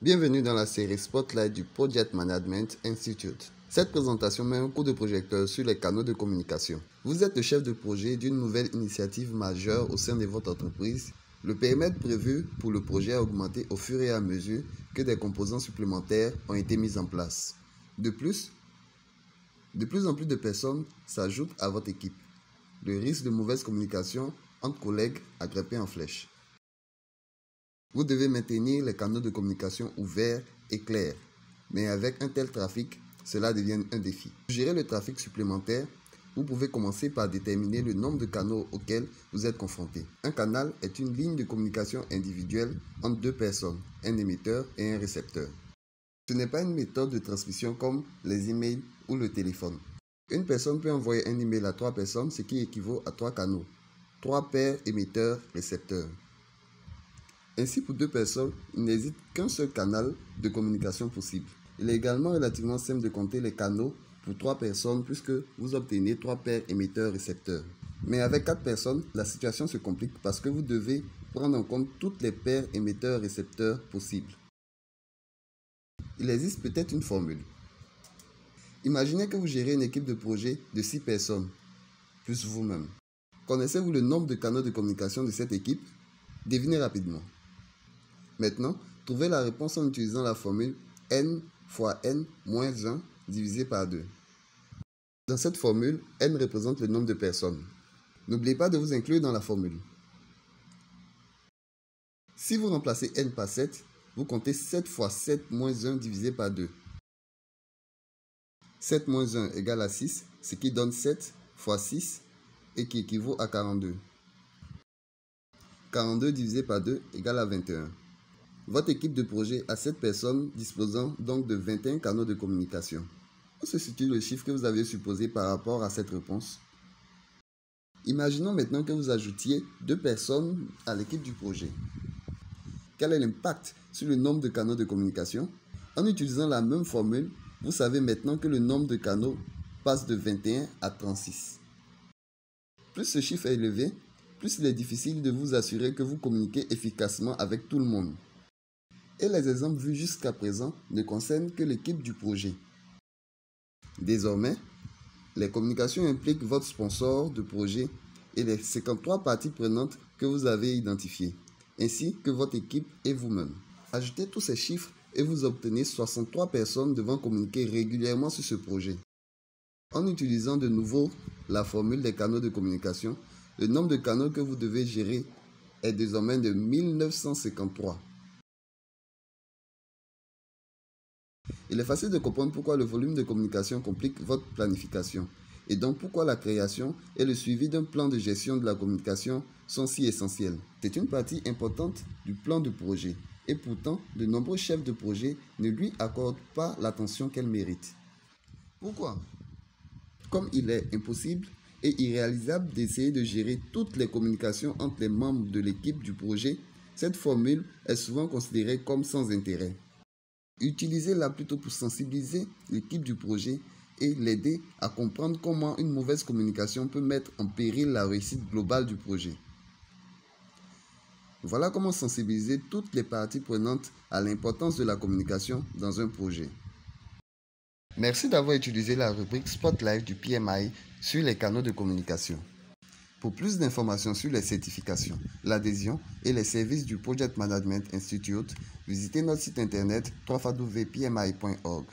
Bienvenue dans la série Spotlight du Project Management Institute. Cette présentation met un coup de projecteur sur les canaux de communication. Vous êtes le chef de projet d'une nouvelle initiative majeure au sein de votre entreprise. Le périmètre prévu pour le projet a augmenté au fur et à mesure que des composants supplémentaires ont été mis en place. De plus en plus de personnes s'ajoutent à votre équipe. Le risque de mauvaise communication entre collègues a grimpé en flèche. Vous devez maintenir les canaux de communication ouverts et clairs, mais avec un tel trafic, cela devient un défi. Pour gérer le trafic supplémentaire, vous pouvez commencer par déterminer le nombre de canaux auxquels vous êtes confronté. Un canal est une ligne de communication individuelle entre deux personnes, un émetteur et un récepteur. Ce n'est pas une méthode de transmission comme les emails ou le téléphone. Une personne peut envoyer un email à 3 personnes, ce qui équivaut à 3 canaux, 3 paires émetteurs-récepteurs. Ainsi, pour 2 personnes, il n'existe qu'un seul canal de communication possible. Il est également relativement simple de compter les canaux pour 3 personnes puisque vous obtenez 3 paires émetteurs-récepteurs. Mais avec 4 personnes, la situation se complique parce que vous devez prendre en compte toutes les paires émetteurs-récepteurs possibles. Il existe peut-être une formule. Imaginez que vous gérez une équipe de projet de 6 personnes, plus vous-même. Connaissez-vous le nombre de canaux de communication de cette équipe? Devinez rapidement. Maintenant, trouvez la réponse en utilisant la formule n fois n moins 1 divisé par 2. Dans cette formule, n représente le nombre de personnes. N'oubliez pas de vous inclure dans la formule. Si vous remplacez n par 7, vous comptez 7 fois 7 moins 1 divisé par 2. 7 moins 1 égale à 6, ce qui donne 7 fois 6 et qui équivaut à 42. 42 divisé par 2 égale à 21. Votre équipe de projet a 7 personnes disposant donc de 21 canaux de communication. Où se situe le chiffre que vous avez supposé par rapport à cette réponse? Imaginons maintenant que vous ajoutiez 2 personnes à l'équipe du projet. Quel est l'impact sur le nombre de canaux de communication? En utilisant la même formule, vous savez maintenant que le nombre de canaux passe de 21 à 36. Plus ce chiffre est élevé, plus il est difficile de vous assurer que vous communiquez efficacement avec tout le monde. Et les exemples vus jusqu'à présent ne concernent que l'équipe du projet. Désormais, les communications impliquent votre sponsor de projet et les 53 parties prenantes que vous avez identifiées, ainsi que votre équipe et vous-même. Ajoutez tous ces chiffres et vous obtenez 63 personnes devant communiquer régulièrement sur ce projet. En utilisant de nouveau la formule des canaux de communication, le nombre de canaux que vous devez gérer est désormais de 1953. Il est facile de comprendre pourquoi le volume de communication complique votre planification et donc pourquoi la création et le suivi d'un plan de gestion de la communication sont si essentiels. C'est une partie importante du plan de projet et pourtant de nombreux chefs de projet ne lui accordent pas l'attention qu'elle mérite. Pourquoi? Comme il est impossible et irréalisable d'essayer de gérer toutes les communications entre les membres de l'équipe du projet, cette formule est souvent considérée comme sans intérêt. Utilisez-la plutôt pour sensibiliser l'équipe du projet et l'aider à comprendre comment une mauvaise communication peut mettre en péril la réussite globale du projet. Voilà comment sensibiliser toutes les parties prenantes à l'importance de la communication dans un projet. Merci d'avoir utilisé la rubrique Spotlight du PMI sur les canaux de communication. Pour plus d'informations sur les certifications, l'adhésion et les services du Project Management Institute, visitez notre site internet www.pmi.org.